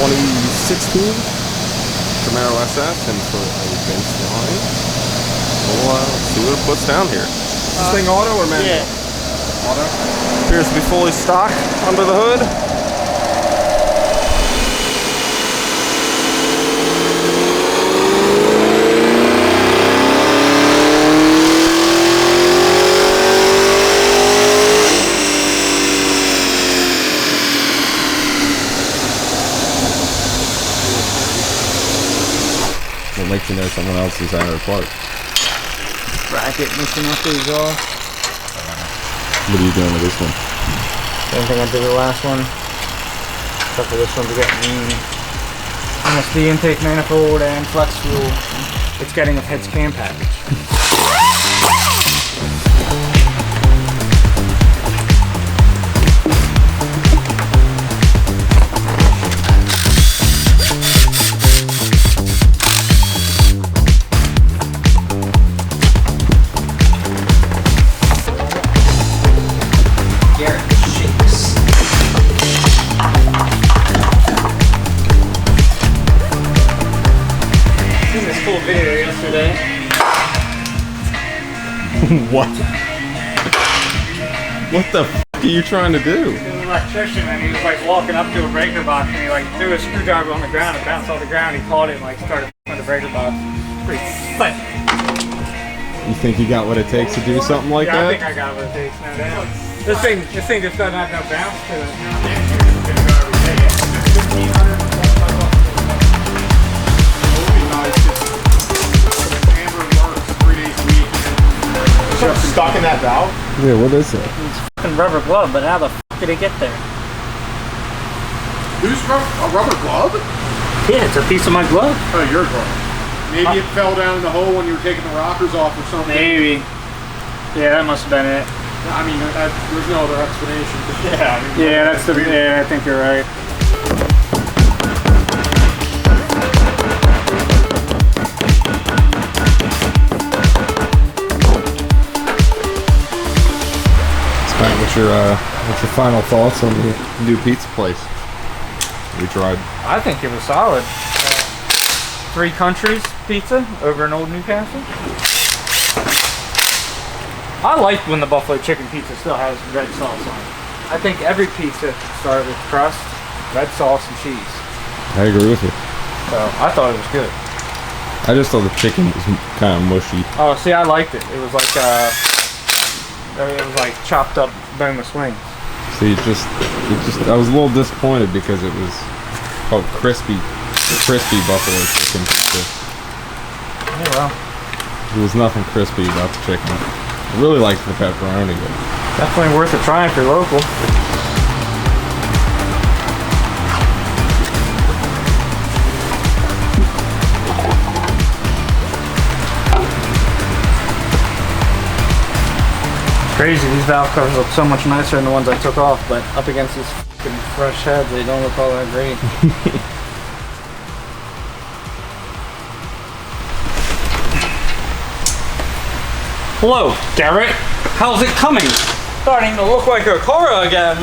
2016 Camaro SS and for a baseline. We'll see what it puts down here. Is this thing auto or manual? Yeah. Auto. Appears to be fully stock under the hood. It makes you know someone else is out of the part. Bracket missing off the exhaust. What are you doing with this one? Same thing I did with the last one. Except for this one to get MSD intake manifold and flex fuel. It's getting a PET's cam package. What? What the f are you trying to do? He was an electrician and he was like walking up to a breaker box and he like threw a screwdriver on the ground and bounced off the ground. He caught it and like started with the breaker box. Pretty slick. You think you got what it takes to do something like that? I think I got what it takes, no doubt. This thing just doesn't have no bounce to it. Stuck in that valve? Yeah, what is it? It's fucking rubber glove, but how the f did it get there? Who's a rubber glove? Yeah, it's a piece of my glove. Oh, your glove. Maybe it fell down in the hole when you were taking the rockers off or something. Maybe. Yeah, that must have been it. I mean, there's no other explanation. Yeah. I mean, Yeah, that's the. Yeah, I think you're right. What's your final thoughts on the new pizza place we tried? I think it was solid. 3 Countries pizza over in Old Newcastle. I like when the buffalo chicken pizza still has red sauce on it. I think every pizza should start with crust, red sauce, and cheese. I agree with you. So I thought it was good. I just thought the chicken was kind of mushy. Oh, see, I liked it. It was like chopped up boneless wings. See, I was a little disappointed because it was called crispy buffalo chicken pizza. Yeah, well, There was nothing crispy about the chicken. I really liked the pepperoni, but definitely worth a try if you're local. Crazy, these valve covers look so much nicer than the ones I took off, but up against these fucking fresh heads, they don't look all that great. Hello, Garrett. How's it coming? Starting to look like a car again.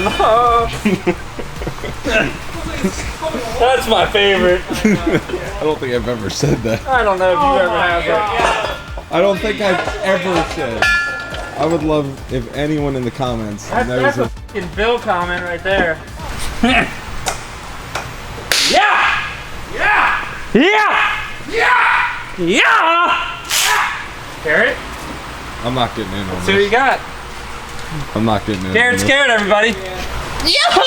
That's my favorite. I don't think I've ever said that. I don't know if you ever have that. I don't think I've ever said. I would love if anyone in the comments knows That's a fucking Bill comment right there. Yeah! Yeah! Yeah! Yeah! Yeah! Garrett? I'm not getting in on See what you this. got. I'm not getting in. Garrett's on this. scared, everybody. Yeah!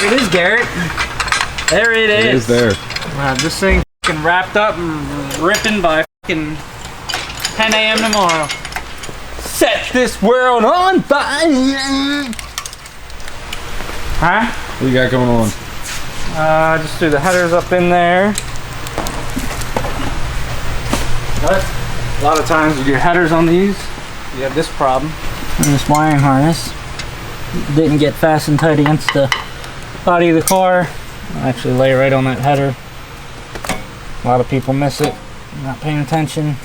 It is, Garrett. There it is. It is there. This thing fucking wrapped up and ripping by fucking 10 a.m. tomorrow. Set this world on fire. Huh? What you got going on? Just threw the headers up in there. But a lot of times with your headers on these, you have this problem. And this wiring harness didn't get fastened tight against the body of the car. I'll actually lay right on that header. A lot of people miss it, not paying attention.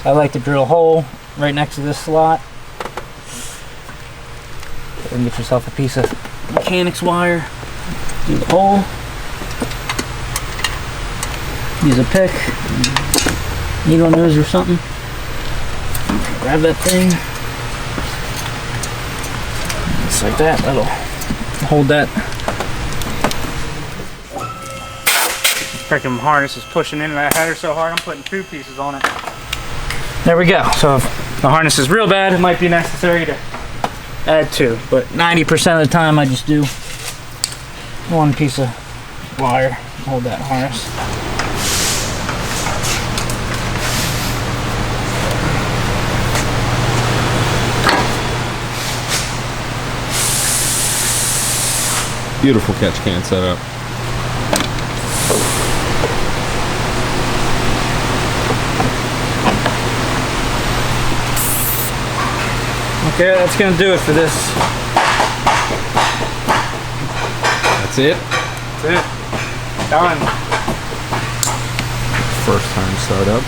I like to drill a hole right next to this slot. and get yourself a piece of mechanic's wire. Do the hole. Use a pick, needle nose or something. Grab that thing. Just like that. That'll hold that. Freaking harness is pushing into that header so hard, I'm putting 2 pieces on it. There we go. So if the harness is real bad, it might be necessary to add 2, but 90% of the time I just do 1 piece of wire to hold that harness. Beautiful catch can setup. Okay, that's gonna do it for this. That's it? That's it. Done. First time startup.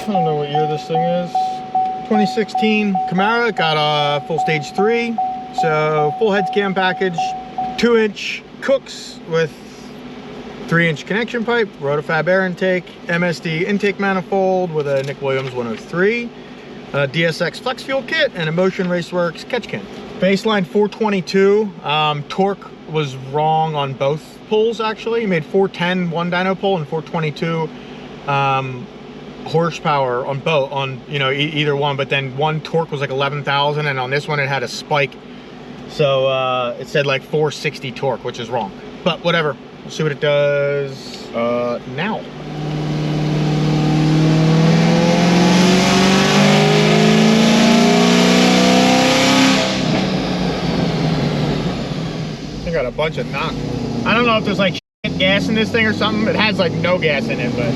I don't know what year this thing is. 2016 Camaro, got a full stage 3. So full head cam package, 2-inch Cooks with 3-inch connection pipe, rotofab air intake, MSD intake manifold with a Nick Williams 103, DSX flex fuel kit, and a Motion Raceworks catch can. Baseline 422. Torque was wrong on both pulls actually. He made 410 one dyno pull and 422 horsepower on both, on either one, but then one torque was like 11,000 and on this one it had a spike. So it said like 460 torque, which is wrong. But whatever, we'll see what it does now. I got a bunch of knock. I don't know if there's like shit gas in this thing or something. It has like no gas in it, but.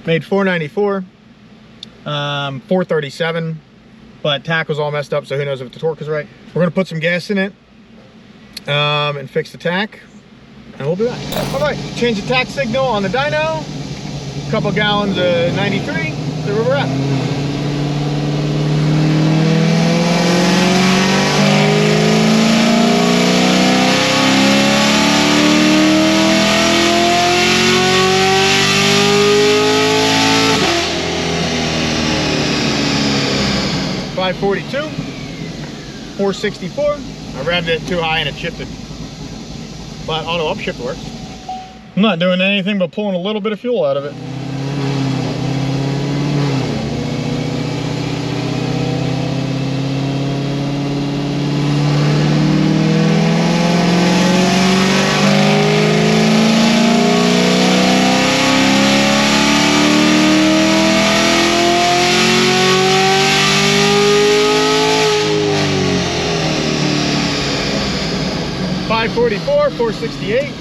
Made 494, 437, but tack was all messed up, so who knows if the torque is right. We're gonna put some gas in it and fix the tack, and we'll do that. All right, change the tack signal on the dyno, a couple gallons of 93, see where we're at. 542, 464. I revved it too high and it shifted. But auto upshift works. I'm not doing anything but pulling a little bit of fuel out of it. .44, 468.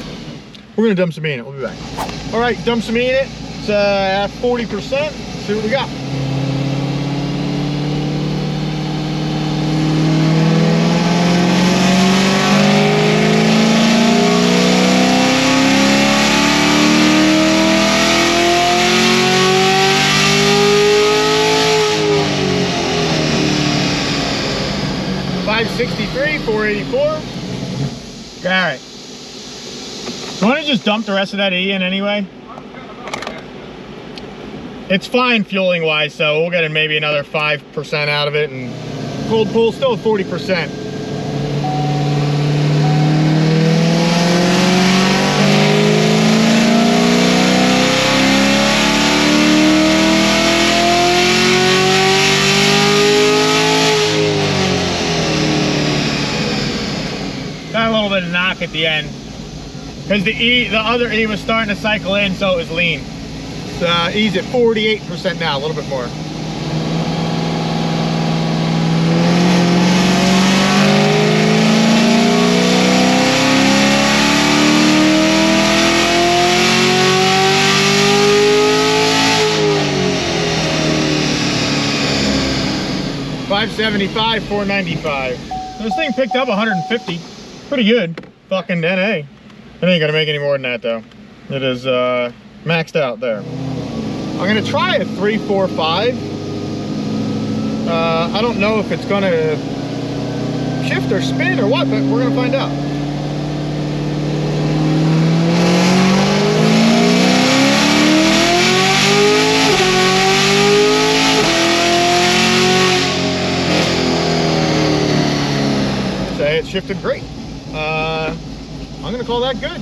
We're gonna dump some E in it. We'll be back. All right, dump some E in it. It's at 40%. See what we got. .563, 484. All right. You want to just dump the rest of that E in anyway? It's fine fueling wise, so we'll get in maybe another 5% out of it, and cold pull still at 40%. Got a little bit of knock at the end because the other E was starting to cycle in, so it was lean. E's at 48% now, a little bit more. 575, 495. This thing picked up 150. Pretty good. Fucking NA. It ain't gonna make any more than that though. It is maxed out there. I'm gonna try a 345. I don't know if it's gonna shift or spin or what, but we're gonna find out. Say it shifted great. I'm gonna call that good.